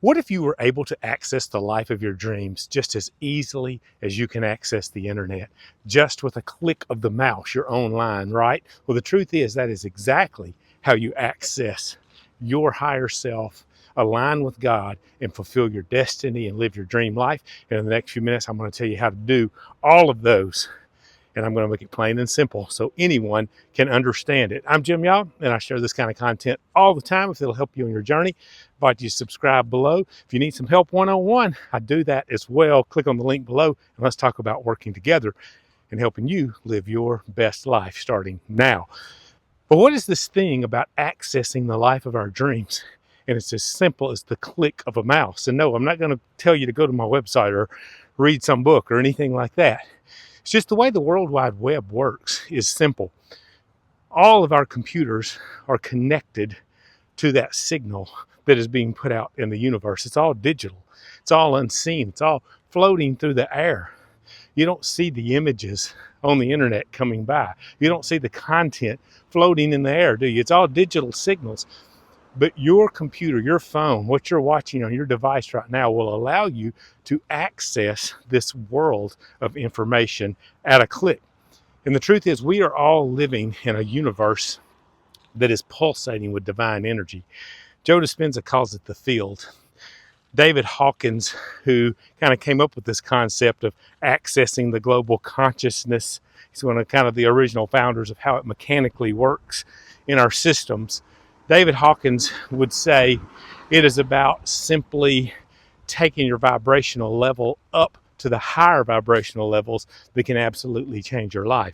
What if you were able to access the life of your dreams just as easily as you can access the internet? Just with a click of the mouse, you're online, right? Well, the truth is that is exactly how you access your higher self, align with God, and fulfill your destiny and live your dream life. And in the next few minutes, I'm going to tell you how to do all of those, and I'm going to make it plain and simple so anyone can understand it. I'm Jim Yaw, and I share this kind of content all the time. If it'll help you on your journey, I invite you to subscribe below. If you need some help one-on-one, I do that as well. Click on the link below, and let's talk about working together and helping you live your best life starting now. But what is this thing about accessing the life of our dreams? And it's as simple as the click of a mouse. And no, I'm not going to tell you to go to my website or read some book or anything like that. It's just the way the World Wide Web works is simple. All of our computers are connected to that signal that is being put out in the universe. It's all digital. It's all unseen. It's all floating through the air. You don't see the images on the internet coming by. You don't see the content floating in the air, do you? It's all digital signals. But your computer, your phone, what you're watching on your device right now will allow you to access this world of information at a click. And the truth is, we are all living in a universe that is pulsating with divine energy. Joe Dispenza calls it the field. David Hawkins, who kind of came up with this concept of accessing the global consciousness, he's one of kind of the original founders of how it mechanically works in our systems. David Hawkins would say it is about simply taking your vibrational level up to the higher vibrational levels that can absolutely change your life.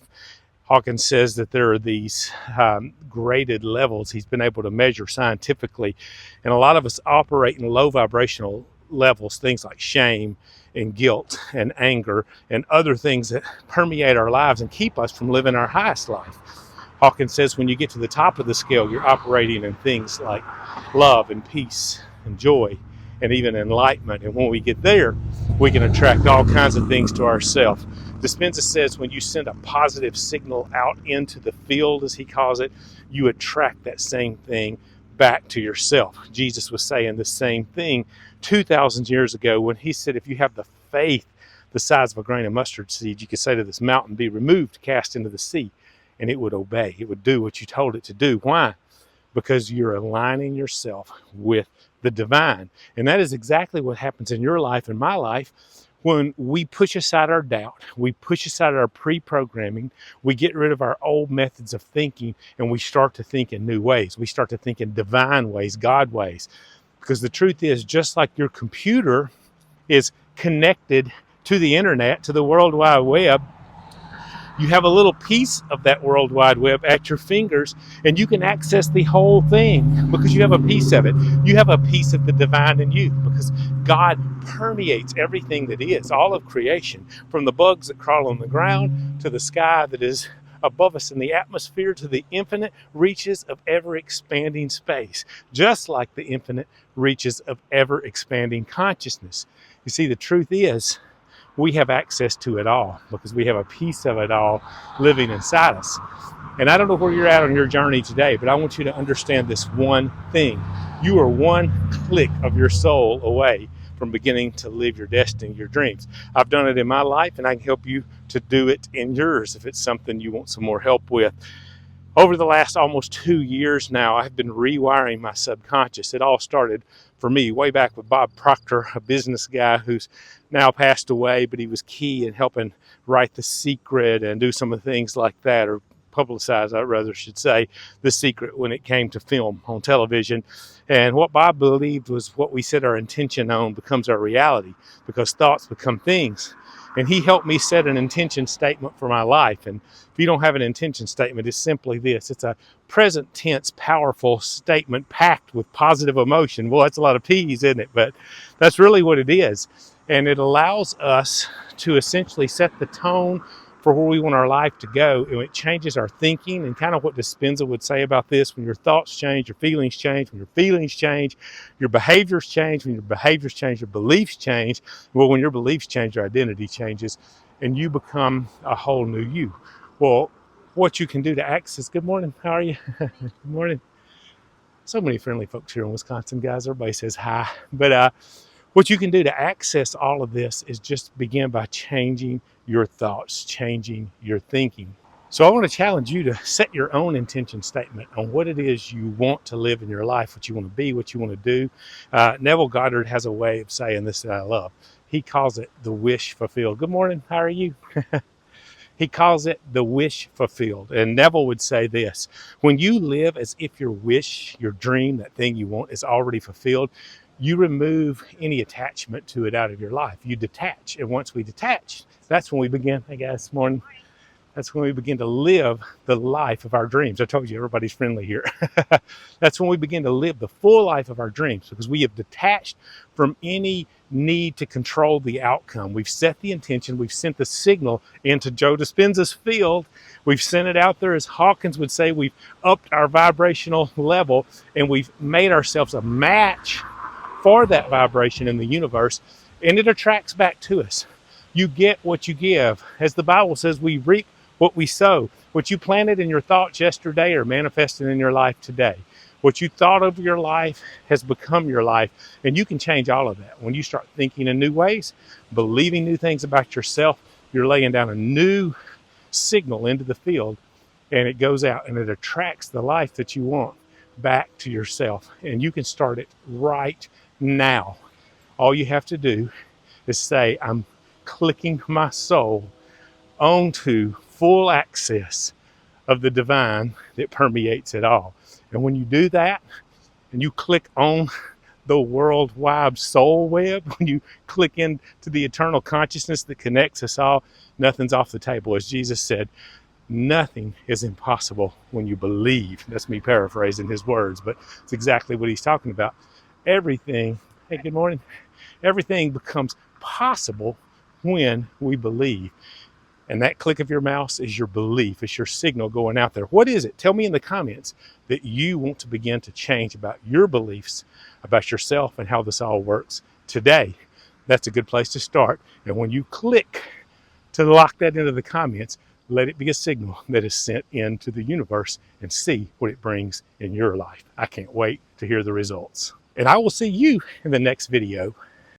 Hawkins says that there are these graded levels he's been able to measure scientifically, and a lot of us operate in low vibrational levels, things like shame and guilt and anger and other things that permeate our lives and keep us from living our highest life. Hawkins says when you get to the top of the scale, you're operating in things like love and peace and joy and even enlightenment. And when we get there, we can attract all kinds of things to ourselves. Dispenza says when you send a positive signal out into the field, as he calls it, you attract that same thing back to yourself. Jesus was saying the same thing 2,000 years ago when he said, if you have the faith the size of a grain of mustard seed, you could say to this mountain, be removed, cast into the sea, and it would obey. It would do what you told it to do. Why? Because you're aligning yourself with the divine. And that is exactly what happens in your life and my life when we push aside our doubt, we push aside our pre-programming, we get rid of our old methods of thinking, and we start to think in new ways. We start to think in divine ways, God ways. Because the truth is, just like your computer is connected to the internet, to the World Wide Web, you have a little piece of that World Wide Web at your fingers, and you can access the whole thing because you have a piece of it. You have a piece of the divine in you because God permeates everything that is, all of creation, from the bugs that crawl on the ground to the sky that is above us in the atmosphere to the infinite reaches of ever-expanding space, just like the infinite reaches of ever-expanding consciousness. You see, the truth is, we have access to it all because we have a piece of it all living inside us. And I don't know where you're at on your journey today, but I want you to understand this one thing. You are one click of your soul away from beginning to live your destiny, your dreams. I've done it in my life, and I can help you to do it in yours if it's something you want some more help with. Over the last almost 2 years now, I've been rewiring my subconscious. It all started for me way back with Bob Proctor, a business guy who's now passed away, but he was key in helping write The Secret and do some of the things like that, or publicize, I rather should say, The Secret when it came to film on television. And what Bob believed was what we set our intention on becomes our reality, because thoughts become things. And he helped me set an intention statement for my life. And if you don't have an intention statement, it's simply this. It's a present tense, powerful statement packed with positive emotion. Well, that's a lot of P's, isn't it? But that's really what it is. And it allows us to essentially set the tone for where we want our life to go. And it changes our thinking, and kind of what Dispenza would say about this: when your thoughts change, your feelings change. When your feelings change, your behaviors change. When your behaviors change, your beliefs change. Well, when your beliefs change, your identity changes, and you become a whole new you. Well, what you can do to access, good morning, how are you? Good morning. So many friendly folks here in Wisconsin, guys. Everybody says hi. But what you can do to access all of this is just begin by changing your thoughts, changing your thinking. So I want to challenge you to set your own intention statement on what it is you want to live in your life, what you want to be, what you want to do. Neville Goddard has a way of saying this that I love. He calls it the wish fulfilled. Good morning. How are you? He calls it the wish fulfilled. And Neville would say this: when you live as if your wish, your dream, that thing you want is already fulfilled, you remove any attachment to it out of your life. You detach. And once we detach, that's when we begin, hey guys, morning. That's when we begin to live the life of our dreams. I told you, everybody's friendly here. That's when we begin to live the full life of our dreams, because we have detached from any need to control the outcome. We've set the intention. We've sent the signal into Joe Dispenza's field. We've sent it out there. As Hawkins would say, we've upped our vibrational level, and we've made ourselves a match for that vibration in the universe, and it attracts back to us. You get what you give. As the Bible says, we reap what we sow. What you planted in your thoughts yesterday are manifesting in your life today. What you thought of your life has become your life, and you can change all of that. When you start thinking in new ways, believing new things about yourself, you're laying down a new signal into the field, and it goes out and it attracts the life that you want back to yourself. And you can start it right now. All you have to do is say, I'm clicking my soul onto full access of the divine that permeates it all. And when you do that, and you click on the worldwide soul web, when you click into the eternal consciousness that connects us all, nothing's off the table. As Jesus said, nothing is impossible when you believe. That's me paraphrasing his words, but it's exactly what he's talking about. Everything, hey, good morning. Everything becomes possible when we believe. And that click of your mouse is your belief. It's your signal going out there. What is it? Tell me in the comments that you want to begin to change about your beliefs, about yourself, and how this all works today. That's a good place to start. And when you click to lock that into the comments, let it be a signal that is sent into the universe, and see what it brings in your life. I can't wait to hear the results. And I will see you in the next video.